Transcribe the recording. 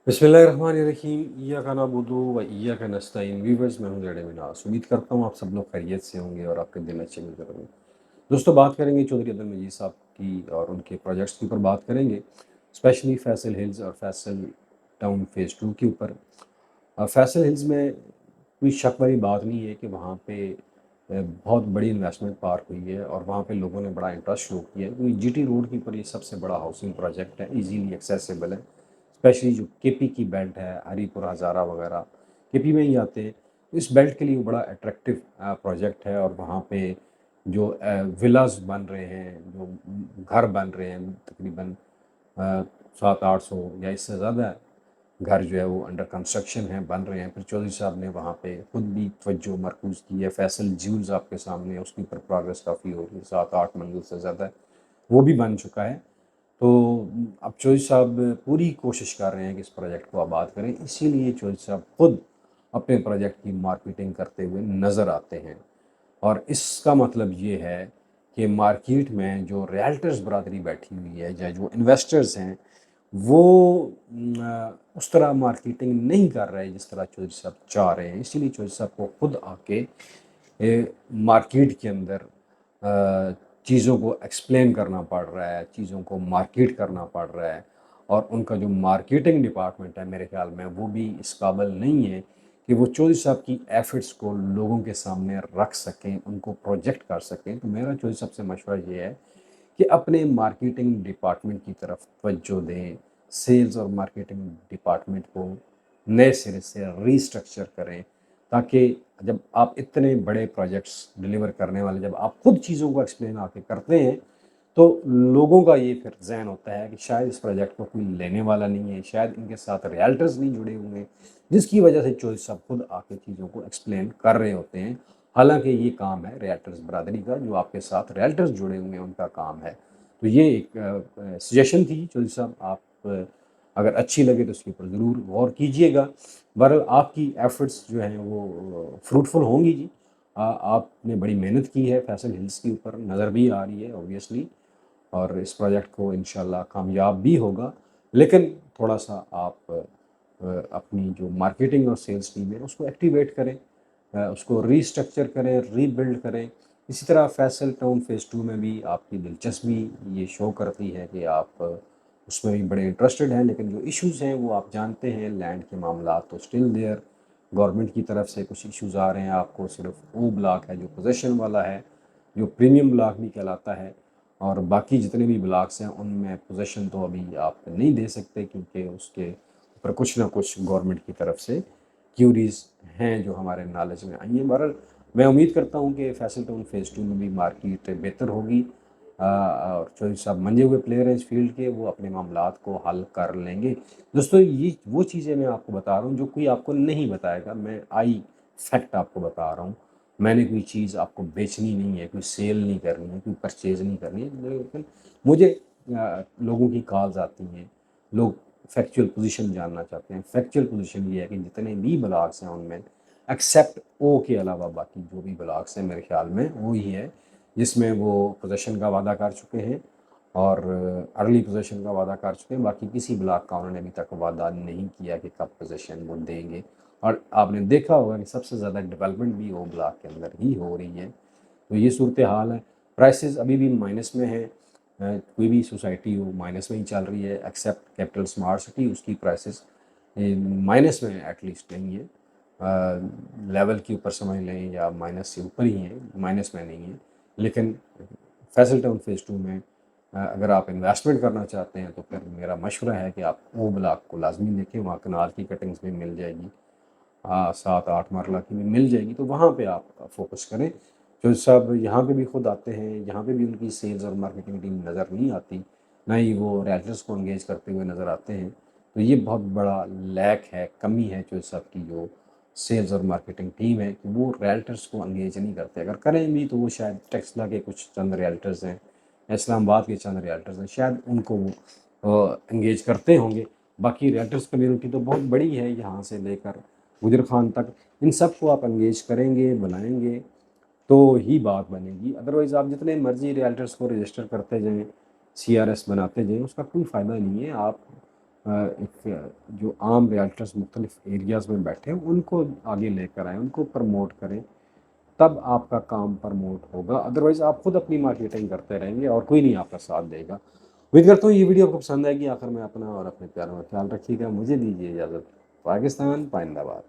बिस्मिल्लाहिर्रहमानिर्रहीम इय्याका नअबुदु व इय्याका नस्तईन। व्यूअर्स, मैं हूं ज़ैड मिनास। उम्मीद करता हूं आप सब लोग खैरियत से होंगे और आपके दिन अच्छे गुजर रहे होंगे। दोस्तों, बात करेंगे चौधरी अब्दुल मजीद साहब की और उनके प्रोजेक्ट्स के ऊपर बात करेंगे, स्पेशली फैसल हिल्स और फैसल टाउन फ़ेज़ 2 के ऊपर। फैसल हिल्स में कोई शक वाली बात नहीं है कि वहाँ पे बहुत बड़ी इन्वेस्टमेंट पार्क हुई है और वहाँ पे लोगों ने बड़ा इंटरेस्ट शो किया है, क्योंकि जीटी रोड के ऊपर ये सबसे बड़ा हाउसिंग प्रोजेक्ट है, इजीली एक्सेसिबल है। स्पेशली जो केपी की बेल्ट है, हरीपुर हज़ारा वगैरह केपी में ही आते हैं। तो इस बेल्ट के लिए वो बड़ा अट्रैक्टिव प्रोजेक्ट है और वहाँ पे जो विलास बन रहे हैं, जो घर बन रहे हैं, तकरीबन 700-800 या इससे ज़्यादा घर जो है वो अंडर कंस्ट्रक्शन है, बन रहे हैं। फिर चौधरी साहब ने वहाँ पे खुद भी तवज्जो मरकूज़ की है। फैसल ज्यूल्स आपके सामने है, उसके ऊपर प्रोग्रेस काफ़ी हो रही है, 7-8 मंजिल से ज़्यादा है, वो भी बन चुका है। तो अब चौधरी साहब पूरी कोशिश कर रहे हैं कि इस प्रोजेक्ट को आबाद करें, इसीलिए चौधरी साहब खुद अपने प्रोजेक्ट की मार्केटिंग करते हुए नज़र आते हैं। और इसका मतलब ये है कि मार्केट में जो रियल्टर्स बरादरी बैठी हुई है या जो इन्वेस्टर्स हैं, वो उस तरह मार्केटिंग नहीं कर रहे जिस तरह चौधरी साहब चाह रहे हैं। इसीलिए चौधरी साहब को खुद आके मार्केट के अंदर चीज़ों को एक्सप्लेन करना पड़ रहा है, चीज़ों को मार्केट करना पड़ रहा है। और उनका जो मार्केटिंग डिपार्टमेंट है, मेरे ख्याल में वो भी इस काबिल नहीं है कि वो चौधरी साहब की एफर्ट्स को लोगों के सामने रख सकें, उनको प्रोजेक्ट कर सकें। तो मेरा चौधरी साहब से मशवरा ये है कि अपने मार्केटिंग डिपार्टमेंट की तरफ तवज्जो दें, सेल्स और मार्केटिंग डिपार्टमेंट को नए सिरे से रीस्ट्रक्चर करें, ताकि जब आप इतने बड़े प्रोजेक्ट्स डिलीवर करने वाले, जब आप खुद चीज़ों को एक्सप्लेन आके करते हैं, तो लोगों का ये फिर ज़हन होता है कि शायद इस प्रोजेक्ट को कोई लेने वाला नहीं है, शायद इनके साथ रियल्टर्स नहीं जुड़े हुए हैं, जिसकी वजह से चौधरी साहब खुद आके चीज़ों को एक्सप्लेन कर रहे होते हैं। हालांकि ये काम है रियल्टर्स बरादरी का, जो आपके साथ रियल्टर्स जुड़े हुए हैं उनका काम है। तो ये एक सजेशन थी चौधरी साहब, आप अगर अच्छी लगे तो उसके ऊपर ज़रूर गौर कीजिएगा। बहरहाल आपकी एफर्ट्स जो हैं वो फ्रूटफुल होंगी जी। आपने बड़ी मेहनत की है फैसल हिल्स के ऊपर, नज़र भी आ रही है ऑब्वियसली, और इस प्रोजेक्ट को इंशाल्लाह कामयाब भी होगा। लेकिन थोड़ा सा आप अपनी जो मार्केटिंग और सेल्स टीम है उसको एक्टिवेट करें, उसको रीस्ट्रक्चर करें, रीबिल्ड करें। इसी तरह फैसल टाउन फ़ेज़ 2 में भी आपकी दिलचस्पी ये शो करती है कि आप उसमें भी बड़े इंटरेस्टेड हैं, लेकिन जो इश्यूज़ हैं वो आप जानते हैं, लैंड के मामला तो स्टिल देयर, गवर्नमेंट की तरफ से कुछ इश्यूज़ आ रहे हैं। आपको सिर्फ वो ब्लॉक है जो पोजेसन वाला है, जो प्रीमियम ब्लॉक भी कहलाता है, और बाकी जितने भी ब्लॉक्स हैं उनमें पोजेसन तो अभी आप नहीं दे सकते, क्योंकि उसके ऊपर कुछ ना कुछ गवर्नमेंट की तरफ से क्यूरीज हैं जो हमारे नॉलेज में आई हैं। बहरहाल मैं उम्मीद करता हूँ कि फैसल टाउन फ़ेज़ 2 में भी मार्केट बेहतर होगी, और चौधरी साहब मंजे हुए प्लेयर हैं इस फील्ड के, वो अपने मामलात को हल कर लेंगे। दोस्तों, ये वो चीज़ें मैं आपको बता रहा हूँ जो कोई आपको नहीं बताएगा, मैं आई फैक्ट आपको बता रहा हूँ। मैंने कोई चीज़ आपको बेचनी नहीं है, कोई सेल नहीं करनी है, कोई परचेज़ नहीं करनी है, लेकिन मुझे लोगों की कॉल्स आती हैं, लोग फैक्चुअल पोजीशन जानना चाहते हैं। फैक्चुअल पोजीशन ये है कि जितने भी ब्लॉक्स हैं उनमें एक्सेप्ट ओ के अलावा बाकी जो भी ब्लॉक्स हैं, मेरे ख्याल में वो ही है जिसमें वो पोजीशन का वादा कर चुके हैं और अर्ली पोजीशन का वादा कर चुके हैं। बाकी किसी ब्लॉक का उन्होंने अभी तक वादा नहीं किया कि कब पोजीशन वो देंगे। और आपने देखा होगा कि सबसे ज़्यादा डेवलपमेंट भी ओ ब्लॉक के अंदर ही हो रही है। तो ये सूरत हाल है। प्राइसेस अभी भी माइनस में है, कोई भी सोसाइटी हो माइनस में ही चल रही है, एक्सेप्ट कैपिटल स्मार्ट सिटी, उसकी प्राइसेस माइनस में एटलीस्ट नहीं है। लेवल के ऊपर समझ लें या माइनस से ऊपर ही है, माइनस में नहीं है। लेकिन फैसल टाउन फ़ेज़ 2 में अगर आप इन्वेस्टमेंट करना चाहते हैं तो फिर मेरा मशवरा है कि आप ओ ब्लॉक को लाजमी देखें। वहाँ कनाल की कटिंग्स भी मिल जाएगी, 7-8 मरला की भी मिल जाएगी, तो वहाँ पे आप फोकस करें। जो सब यहाँ पे भी खुद आते हैं, यहाँ पे भी उनकी सेल्स और मार्केटिंग टीम नज़र नहीं आती, ना ही वो रियल्टर्स को एंगेज करते हुए नज़र आते हैं। तो ये बहुत बड़ा लैक है, कमी है जो सब की जो सेल्स और मार्केटिंग टीम है, कि वो रियल्टर्स को एंगेज नहीं करते। अगर करें भी तो वो शायद टेक्सला के कुछ चंद रियल्टर्स हैं, इस्लामाबाद के चंद रियल्टर्स हैं, शायद उनको वो एंगेज करते होंगे। बाकी रियल्टर्स कम्युनिटी तो बहुत बड़ी है, यहाँ से लेकर गुजर खान तक। इन सब को आप एंगेज करेंगे, बनाएंगे, तो ही बात बनेगी। अदरवाइज़ आप जितने मर्जी रियल्टर्स को रजिस्टर करते जाएं, सीआरएस बनाते जाएं, उसका कोई फ़ायदा नहीं है। आप एक जो आम रियल्टर्स मुख्तलिफ एरियाज़ में बैठे हैं उनको आगे लेकर आएँ, उनको प्रमोट करें, तब आपका काम प्रमोट होगा। अदरवाइज़ आप खुद अपनी मार्केटिंग करते रहेंगे और कोई नहीं आपका साथ देगा। उम्मीद करता हूँ ये वीडियो आपको पसंद आएगी। आखिर में अपना और अपने प्यारों का ख्याल रखिएगा। मुझे दीजिए इजाज़त। पाकिस्तान पाइंदाबाद।